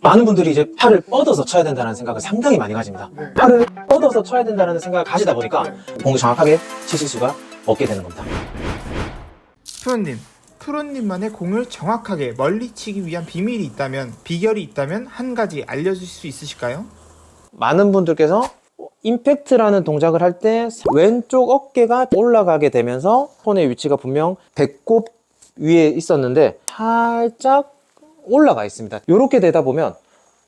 많은 분들이 이제 팔을 뻗어서 쳐야 된다는 생각을 상당히 많이 가집니다. 팔을 뻗어서 쳐야 된다는 생각을 가지다 보니까 공을 정확하게 치실 수가 없게 되는 겁니다. 프로님만의 공을 정확하게 멀리 치기 위한 비밀이 있다면, 비결이 있다면 한 가지 알려주실 수 있으실까요? 많은 분들께서 임팩트라는 동작을 할 때 왼쪽 어깨가 올라가게 되면서 손의 위치가 분명 배꼽 위에 있었는데 살짝 올라가 있습니다. 이렇게 되다 보면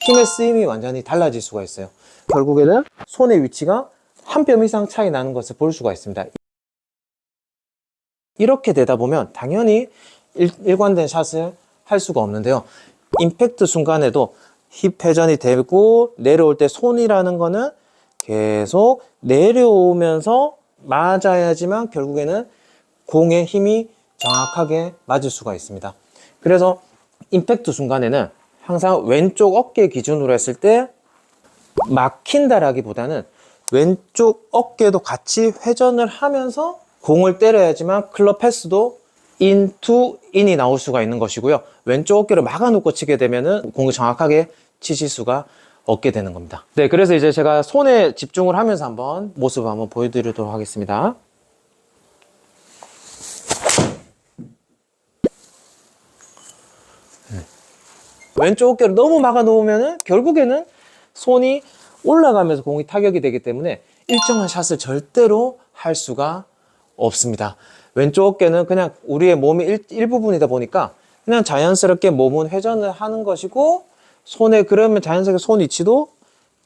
힘의 쓰임이 완전히 달라질 수가 있어요. 결국에는 손의 위치가 한 뼘 이상 차이 나는 것을 볼 수가 있습니다. 이렇게 되다 보면 당연히 일관된 샷을 할 수가 없는데요. 임팩트 순간에도 힙 회전이 되고 내려올 때 손이라는 거는 계속 내려오면서 맞아야지만 결국에는 공의 힘이 정확하게 맞을 수가 있습니다. 그래서 임팩트 순간에는 항상 왼쪽 어깨 기준으로 했을 때 막힌다라기보다는 왼쪽 어깨도 같이 회전을 하면서 공을 때려야지만 클럽 패스도 인이 나올 수가 있는 것이고요. 왼쪽 어깨를 막아놓고 치게 되면은 공을 정확하게 치실 수가 없게 되는 겁니다. 네, 그래서 이제 제가 손에 집중을 하면서 한번 모습을 한번 보여드리도록 하겠습니다. 왼쪽 어깨를 너무 막아 놓으면은 결국에는 손이 올라가면서 공이 타격이 되기 때문에 일정한 샷을 절대로 할 수가 없습니다. 왼쪽 어깨는 그냥 우리의 몸의 일부분이다 보니까 그냥 자연스럽게 몸은 회전을 하는 것이고, 손에 그러면 자연스럽게 손 위치도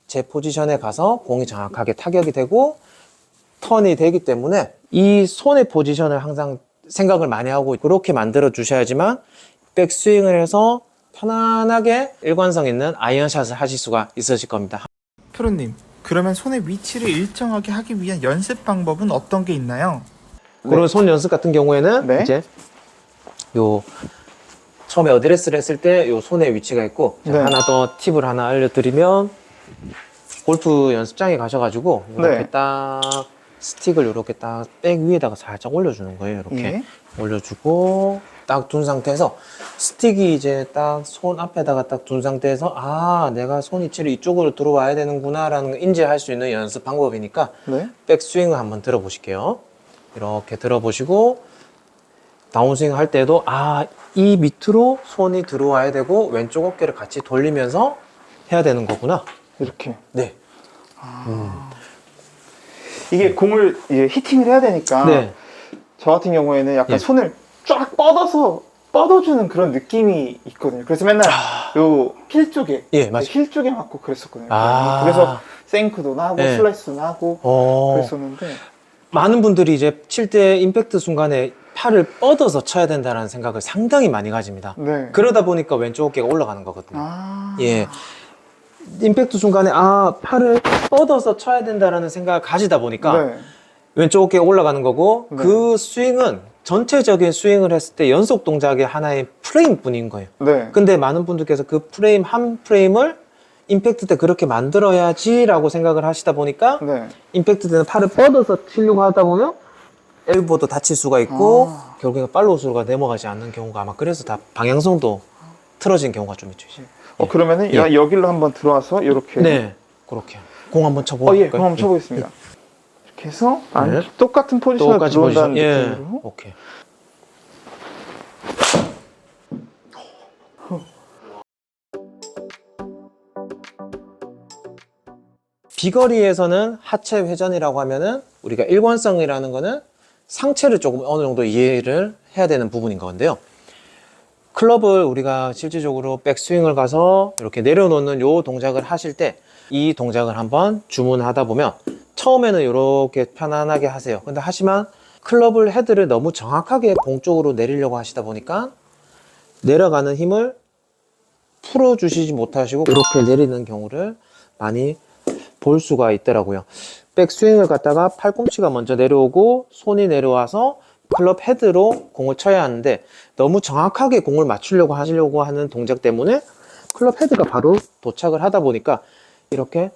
제 포지션에 가서 공이 정확하게 타격이 되고 턴이 되기 때문에 이 손의 포지션을 항상 생각을 많이 하고 그렇게 만들어 주셔야지만 백스윙을 해서 편안하게 일관성 있는 아이언샷을 하실 수가 있으실 겁니다. 프로님, 그러면 손의 위치를 일정하게 하기 위한 연습 방법은 어떤 게 있나요? 그런 손 연습 같은 경우에는 이제 요 처음에 어드레스를 했을 때 요 손의 위치가 있고, 제가 하나 더 팁을 하나 알려드리면 골프 연습장에 가셔가지고 이렇게 딱 스틱을 이렇게 딱 백 위에다가 살짝 올려주는 거예요. 이렇게 올려주고 딱 둔 상태에서 스틱이 이제 딱 손 앞에다가 딱 둔 상태에서 아, 내가 손 위치를 이쪽으로 들어와야 되는구나 라는 걸 인지할 수 있는 연습 방법이니까 백스윙을 한번 들어보실게요. 이렇게 들어보시고 다운스윙 할 때도 아, 이 밑으로 손이 들어와야 되고 왼쪽 어깨를 같이 돌리면서 해야 되는 거구나. 이렇게. 네. 이게 공을 이제 히팅을 해야 되니까 저 같은 경우에는 약간 손을 쫙 뻗어주는 그런 느낌이 있거든요. 그래서 맨날 요 힐 쪽에 힐 쪽에 맞고 그랬었거든요. 그래서 생크도 나고 슬라이스도 나고 그랬었는데, 많은 분들이 이제 칠 때 임팩트 순간에 팔을 뻗어서 쳐야 된다는 생각을 상당히 많이 가집니다. 그러다 보니까 왼쪽 어깨가 올라가는 거거든요. 예. 임팩트 순간에 아, 팔을 뻗어서 쳐야 된다는 생각을 가지다 보니까 왼쪽 어깨가 올라가는 거고, 그 스윙은 전체적인 스윙을 했을 때 연속 동작의 하나의 프레임 뿐인 거예요. 근데 많은 분들께서 그 프레임 한 프레임을 임팩트 때 그렇게 만들어야지 라고 생각을 하시다 보니까 임팩트 때는 팔을 뻗어서 치려고 하다 보면 엘보도 다칠 수가 있고 결국에 팔로우스루가 넘어가지 않는 경우가 아마 그래서 다 방향성도 틀어진 경우가 좀 있죠. 그러면은 여기로 한번 들어와서 이렇게 그렇게 공 한번 쳐볼까요? 그럼 한번 쳐보겠습니다. 이렇게 해서 똑같은 포지션으로 들어온다는 느낌으로. 오케이. 비거리에서는 하체 회전이라고 하면은 우리가 일관성이라는 거는 상체를 조금 어느 정도 이해를 해야 되는 부분인 건데요. 클럽을 우리가 실질적으로 백스윙을 가서 이렇게 내려놓는 요 동작을 하실 때 이 동작을 한번 주문하다 보면 처음에는 이렇게 편안하게 하세요. 근데 하지만 클럽을 헤드를 너무 정확하게 공 쪽으로 내리려고 하시다 보니까 내려가는 힘을 풀어주시지 못하시고 이렇게 내리는 경우를 많이 볼 수가 있더라고요. 백스윙을 갖다가 팔꿈치가 먼저 내려오고 손이 내려와서 클럽 헤드로 공을 쳐야 하는데 너무 정확하게 공을 맞추려고 하시려고 하는 동작 때문에 클럽 헤드가 바로 도착을 하다 보니까 이렇게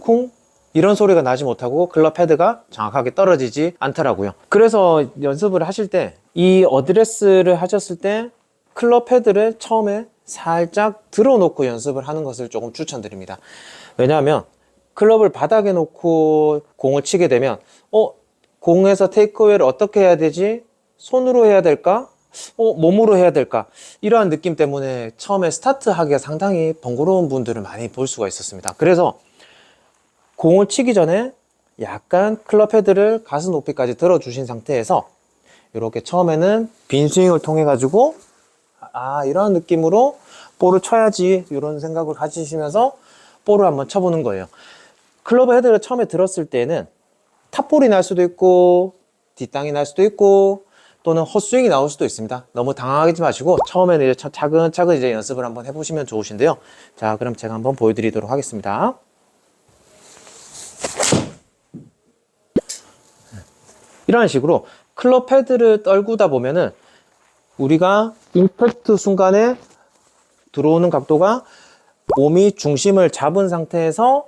쿵 이런 소리가 나지 못하고 클럽 헤드가 정확하게 떨어지지 않더라고요. 그래서 연습을 하실 때 이 어드레스를 하셨을 때 클럽 헤드를 처음에 살짝 들어놓고 연습을 하는 것을 조금 추천드립니다. 왜냐하면 클럽을 바닥에 놓고 공을 치게 되면 공에서 테이크어웨이를 어떻게 해야 되지? 손으로 해야 될까? 몸으로 해야 될까? 이러한 느낌 때문에 처음에 스타트하기가 상당히 번거로운 분들을 많이 볼 수가 있었습니다. 그래서 공을 치기 전에 약간 클럽 헤드를 가슴 높이까지 들어주신 상태에서 이렇게 처음에는 빈 스윙을 통해 가지고 이런 느낌으로 볼을 쳐야지 이런 생각을 가지시면서 볼을 한번 쳐보는 거예요. 클럽 헤드를 처음에 들었을 때는 탑볼이 날 수도 있고 뒷땅이 날 수도 있고 또는 헛스윙이 나올 수도 있습니다. 너무 당황하지 마시고 처음에는 이제 차근차근 이제 연습을 한번 해보시면 좋으신데요. 자, 그럼 제가 한번 보여드리도록 하겠습니다. 이런 식으로 클럽 헤드를 떨구다 보면은 우리가 임팩트 순간에 들어오는 각도가 몸이 중심을 잡은 상태에서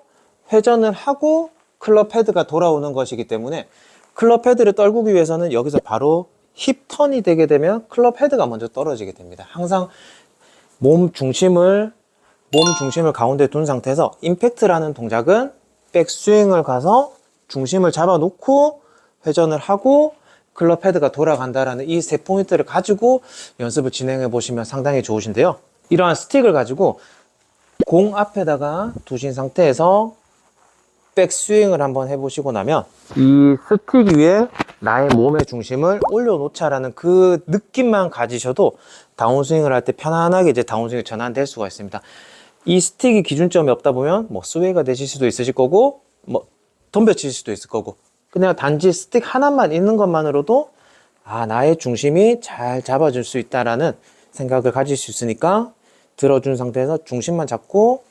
회전을 하고 클럽 헤드가 돌아오는 것이기 때문에 클럽 헤드를 떨구기 위해서는 여기서 바로 힙 턴이 되게 되면 클럽 헤드가 먼저 떨어지게 됩니다. 항상 몸 중심을 가운데 둔 상태에서 임팩트라는 동작은 백스윙을 가서 중심을 잡아 놓고 회전을 하고 클럽 헤드가 돌아간다라는 이 세 포인트를 가지고 연습을 진행해 보시면 상당히 좋으신데요. 이러한 스틱을 가지고 공 앞에다가 두신 상태에서 백스윙을 한번 해보시고 나면 이 스틱 위에 나의 몸의 중심을 올려놓자라는 그 느낌만 가지셔도 다운스윙을 할 때 편안하게 이제 다운스윙이 전환될 수가 있습니다. 이 스틱이 기준점이 없다 보면 뭐 스웨이가 되실 수도 있으실 거고 뭐 덤벼칠 수도 있을 거고 그냥 단지 스틱 하나만 있는 것만으로도 나의 중심이 잘 잡아줄 수 있다라는 생각을 가질 수 있으니까 들어준 상태에서 중심만 잡고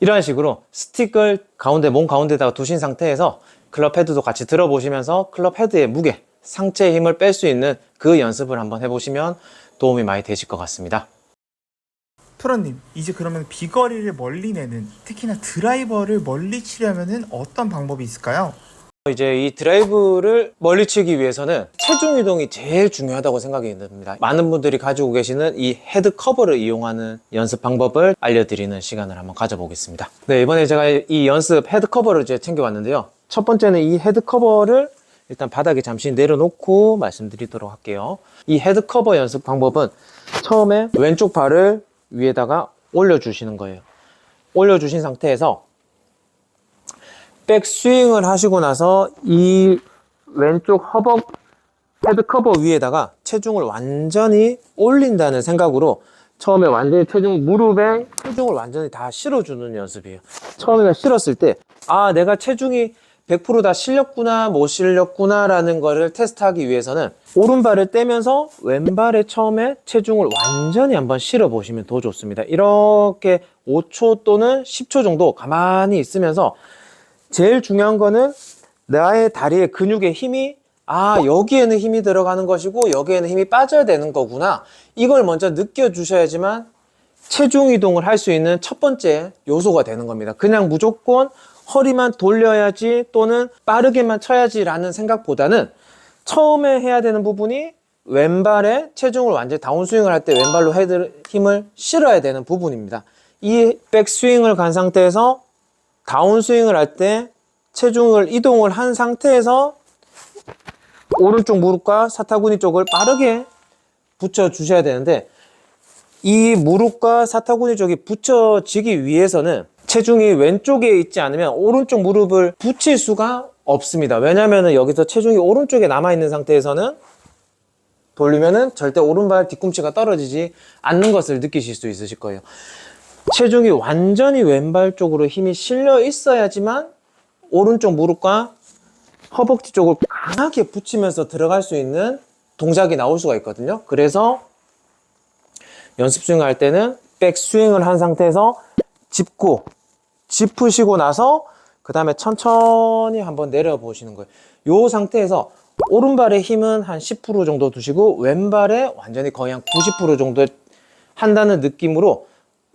이런 식으로 스틱을 몸 가운데다가 두신 상태에서 클럽 헤드도 같이 들어보시면서 클럽 헤드의 무게, 상체의 힘을 뺄 수 있는 그 연습을 한번 해보시면 도움이 많이 되실 것 같습니다. 프로님, 이제 그러면 비거리를 멀리 내는, 특히나 드라이버를 멀리 치려면 어떤 방법이 있을까요? 이제 이 드라이브를 멀리 치기 위해서는 체중 이동이 제일 중요하다고 생각이 듭니다. 많은 분들이 가지고 계시는 이 헤드 커버를 이용하는 연습 방법을 알려드리는 시간을 한번 가져보겠습니다. 네, 이번에 제가 이 연습 헤드 커버를 이제 챙겨왔는데요. 첫 번째는 이 헤드 커버를 일단 바닥에 잠시 내려놓고 말씀드리도록 할게요. 이 헤드 커버 연습 방법은 처음에 왼쪽 발을 위에다가 올려주시는 거예요. 올려주신 상태에서 백스윙을 하시고 나서 이 왼쪽 허벅 헤드 커버 위에다가 체중을 완전히 올린다는 생각으로 처음에 완전히 무릎에 체중을 완전히 다 실어주는 연습이에요. 처음에 실었을 때 내가 체중이 100% 다 실렸구나 못 실렸구나 라는 거를 테스트하기 위해서는 오른발을 떼면서 왼발에 처음에 체중을 완전히 한번 실어 보시면 더 좋습니다. 이렇게 5초 또는 10초 정도 가만히 있으면서 제일 중요한 거는 나의 다리의 근육의 힘이 여기에는 힘이 들어가는 것이고 여기에는 힘이 빠져야 되는 거구나, 이걸 먼저 느껴주셔야지만 체중 이동을 할 수 있는 첫 번째 요소가 되는 겁니다. 그냥 무조건 허리만 돌려야지 또는 빠르게만 쳐야지 라는 생각보다는 처음에 해야 되는 부분이 왼발에 체중을 완전히 다운스윙을 할 때 왼발로 힘을 실어야 되는 부분입니다. 이 백스윙을 간 상태에서 다운스윙을 할 때 체중을 이동을 한 상태에서 오른쪽 무릎과 사타구니 쪽을 빠르게 붙여 주셔야 되는데, 이 무릎과 사타구니 쪽이 붙여지기 위해서는 체중이 왼쪽에 있지 않으면 오른쪽 무릎을 붙일 수가 없습니다. 왜냐면은 여기서 체중이 오른쪽에 남아있는 상태에서는 돌리면은 절대 오른발 뒤꿈치가 떨어지지 않는 것을 느끼실 수 있으실 거예요. 체중이 완전히 왼발 쪽으로 힘이 실려 있어야지만 오른쪽 무릎과 허벅지 쪽을 강하게 붙이면서 들어갈 수 있는 동작이 나올 수가 있거든요. 그래서 연습 스윙을 할 때는 백스윙을 한 상태에서 짚으시고 나서 그 다음에 천천히 한번 내려보시는 거예요. 이 상태에서 오른발의 힘은 한 10% 정도 두시고 왼발에 완전히 거의 한 90% 정도 한다는 느낌으로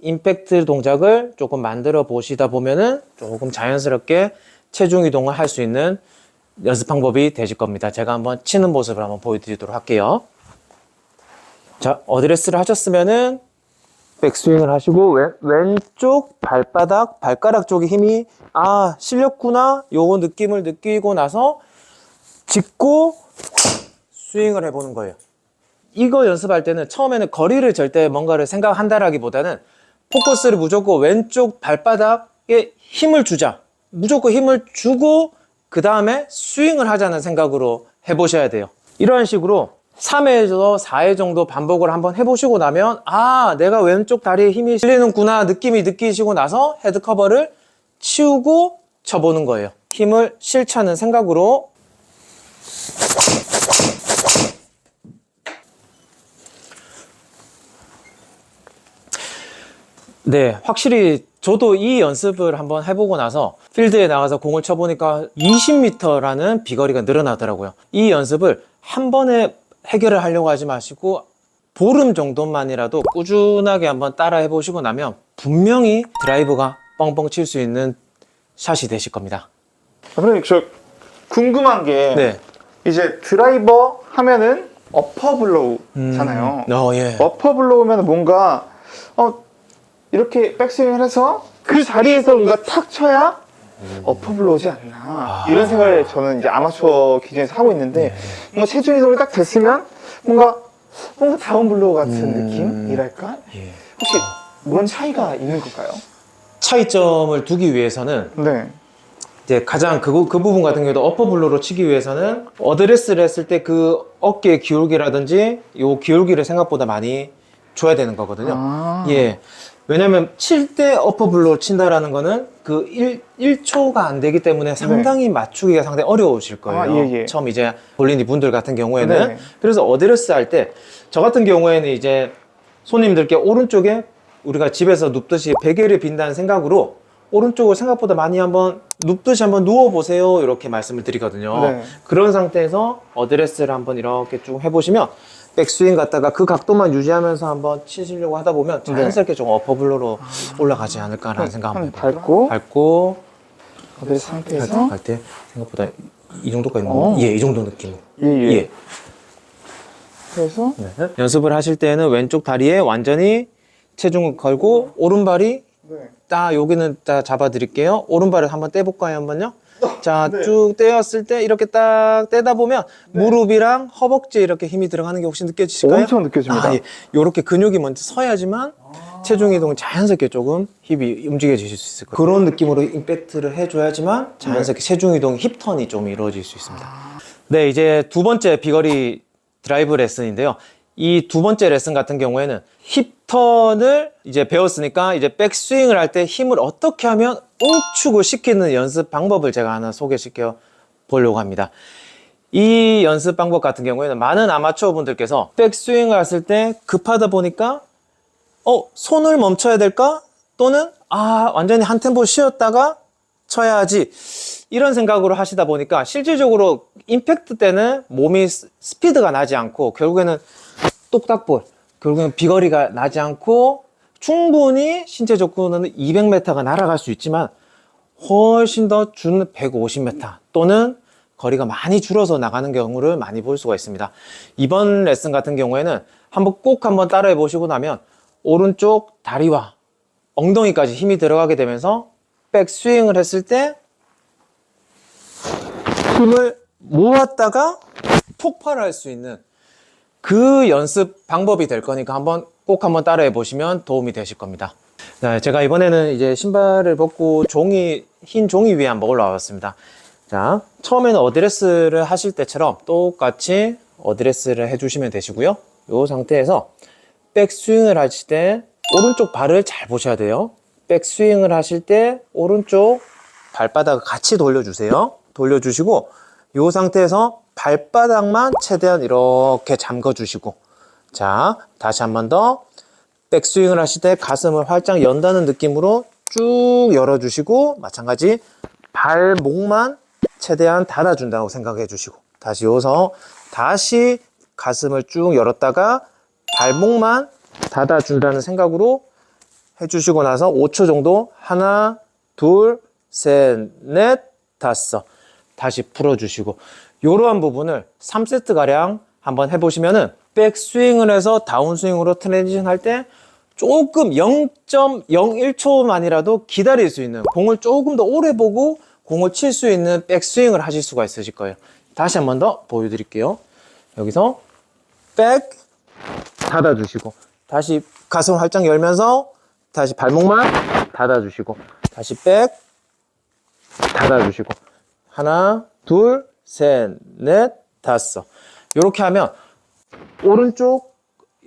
임팩트 동작을 조금 만들어 보시다 보면은 조금 자연스럽게 체중 이동을 할 수 있는 연습 방법이 되실 겁니다. 제가 한번 치는 모습을 한번 보여드리도록 할게요. 자, 어드레스를 하셨으면은 백스윙을 하시고 왼쪽 발바닥, 발가락 쪽에 힘이 실렸구나 요 느낌을 느끼고 나서 짚고 스윙을 해보는 거예요. 이거 연습할 때는 처음에는 거리를 절대 뭔가를 생각한다라기보다는 포커스를 무조건 왼쪽 발바닥에 힘을 주자. 무조건 힘을 주고 그 다음에 스윙을 하자는 생각으로 해보셔야 돼요. 이런 식으로 3회에서 4회 정도 반복을 한번 해보시고 나면 내가 왼쪽 다리에 힘이 실리는구나 느낌이 느끼시고 나서 헤드 커버를 치우고 쳐보는 거예요. 힘을 실차는 생각으로. 네, 확실히 저도 이 연습을 한번 해보고 나서 필드에 나가서 공을 쳐보니까 20m라는 비거리가 늘어나더라고요. 이 연습을 한 번에 해결을 하려고 하지 마시고 보름 정도만이라도 꾸준하게 한번 따라 해보시고 나면 분명히 드라이브가 뻥뻥 칠 수 있는 샷이 되실 겁니다. 그럼 저 궁금한 게 네. 이제 드라이버 하면은 어퍼 블로우잖아요. 예. 어퍼 블로우면 뭔가 이렇게 백스윙을 해서 그 자리에서 뭔가 탁 쳐야 어퍼 블로우지 않나 이런 생각을 저는 이제 아마추어 기준에서 하고 있는데 뭔가 체중 이동이 딱 됐으면 뭔가 다운 블로우 같은 느낌이랄까? 예. 혹시 뭔 차이가 있는 걸까요? 차이점을 두기 위해서는 네. 이제 가장 그 부분 같은 경우도 어퍼 블로우로 치기 위해서는 어드레스를 했을 때 그 어깨 기울기라든지 요 기울기를 생각보다 많이 줘야 되는 거거든요. 예. 왜냐면 칠 때 어퍼 블로우 친다라는 거는 그 1초가 안 되기 때문에 상당히 맞추기가 상당히 어려우실 거예요. 처음 이제 볼린이 분들 같은 경우에는. 네. 그래서 어드레스 할 때 저 같은 경우에는 이제 손님들께 오른쪽에 우리가 집에서 눕듯이 베개를 빈다는 생각으로 오른쪽을 생각보다 많이 한번 눕듯이 한번 누워보세요. 이렇게 말씀을 드리거든요. 네. 그런 상태에서 어드레스를 한번 이렇게 쭉 해보시면 백스윙 갔다가 그 각도만 유지하면서 한번 치시려고 하다 보면 자연스럽게 좀 어퍼블로로 올라가지 않을까라는 생각 한번 해볼게요. 밟고 어드레스 상태에서 갈 때 생각보다 이 정도까지 이 정도 느낌. 예. 그래서 네. 연습을 하실 때는 왼쪽 다리에 완전히 체중을 걸고 오른발이 딱 여기는 딱 잡아드릴게요. 오른발을 한번 떼볼까요, 한번요? 자, 쭉 떼었을 때 이렇게 딱 떼다 보면 무릎이랑 허벅지에 이렇게 힘이 들어가는 게 혹시 느껴지실까요? 엄청 느껴집니다. 이렇게 근육이 먼저 서야지만 체중 이동이 자연스럽게 조금 힙이 움직여지실 수 있을 거예요. 그런 느낌으로 임팩트를 해줘야지만 자연스럽게 체중 이동, 힙턴이 좀 이루어질 수 있습니다. 네, 이제 두 번째 비거리 드라이브 레슨인데요. 이 두 번째 레슨 같은 경우에는 힙턴을 이제 배웠으니까 이제 백스윙을 할 때 힘을 어떻게 하면 응축을 시키는 연습 방법을 제가 하나 소개시켜 보려고 합니다. 이 연습 방법 같은 경우에는 많은 아마추어 분들께서 백스윙을 했을 때 급하다 보니까 손을 멈춰야 될까? 또는 완전히 한 템포 쉬었다가 쳐야지 이런 생각으로 하시다 보니까 실질적으로 임팩트 때는 몸이 스피드가 나지 않고 결국에는 똑딱볼, 결국에는 비거리가 나지 않고 충분히 신체 조건은 200m가 날아갈 수 있지만 훨씬 더 준 150m 또는 거리가 많이 줄어서 나가는 경우를 많이 볼 수가 있습니다. 이번 레슨 같은 경우에는 꼭 한번 따라해 보시고 나면 오른쪽 다리와 엉덩이까지 힘이 들어가게 되면서 백스윙을 했을 때 힘을 모았다가 폭발할 수 있는 그 연습 방법이 될 거니까 꼭 한번 따라해 보시면 도움이 되실 겁니다. 네, 제가 이번에는 이제 신발을 벗고 흰 종이 위에 한번 올라왔습니다. 자, 처음에는 어드레스를 하실 때처럼 똑같이 어드레스를 해주시면 되시고요. 이 상태에서 백스윙을 하실 때 오른쪽 발을 잘 보셔야 돼요. 백스윙을 하실 때 오른쪽 발바닥을 같이 돌려주세요. 돌려주시고 이 상태에서 발바닥만 최대한 이렇게 잠궈주시고, 자, 다시 한 번 더 백스윙을 하실 때 가슴을 활짝 연다는 느낌으로 쭉 열어주시고, 마찬가지 발목만 최대한 닫아준다고 생각해 주시고, 다시 여기서 다시 가슴을 쭉 열었다가 발목만 닫아준다는 생각으로 해주시고 나서 5초 정도 하나, 둘, 셋, 넷, 다섯 다시 풀어주시고, 이러한 부분을 3세트 가량 한번 해보시면은 백스윙을 해서 다운스윙으로 트랜지션 할 때 조금 0.01초만이라도 기다릴 수 있는, 공을 조금 더 오래 보고 공을 칠 수 있는 백스윙을 하실 수가 있으실 거예요. 다시 한 번 더 보여드릴게요. 여기서 백 닫아주시고, 다시 가슴을 활짝 열면서 다시 발목만 닫아주시고, 다시 백 닫아주시고, 하나, 둘, 셋, 넷, 다섯. 이렇게 하면 오른쪽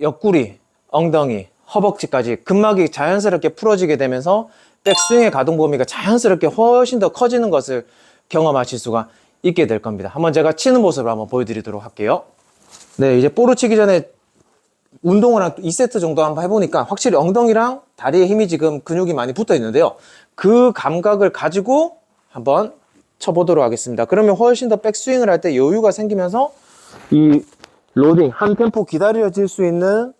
옆구리, 엉덩이, 허벅지까지 근막이 자연스럽게 풀어지게 되면서 백스윙의 가동 범위가 자연스럽게 훨씬 더 커지는 것을 경험하실 수가 있게 될 겁니다. 한번 제가 치는 모습을 한번 보여드리도록 할게요. 네, 이제 볼을 치기 전에 운동을 한 2세트 정도 한번 해보니까 확실히 엉덩이랑 다리에 힘이 지금 근육이 많이 붙어 있는데요. 그 감각을 가지고 한번 쳐보도록 하겠습니다. 그러면 훨씬 더 백스윙을 할 때 여유가 생기면서 이 로딩, 한 템포 기다려질 수 있는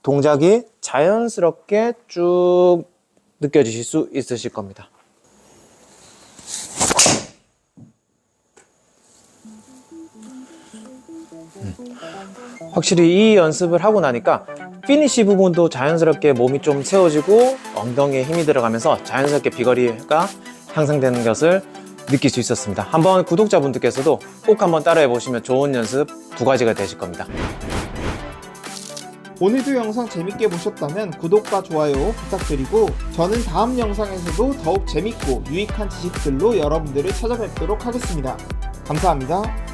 동작이 자연스럽게 쭉 느껴지실 수 있으실 겁니다. 확실히 이 연습을 하고 나니까 피니시 부분도 자연스럽게 몸이 좀 세워지고 엉덩이에 힘이 들어가면서 자연스럽게 비거리가 향상되는 것을 느낄 수 있었습니다. 한번 구독자분들께서도 꼭 한번 따라해 보시면 좋은 연습 2가지가 되실 겁니다. 오늘도 영상 재밌게 보셨다면 구독과 좋아요 부탁드리고 저는 다음 영상에서도 더욱 재밌고 유익한 지식들로 여러분들을 찾아뵙도록 하겠습니다. 감사합니다.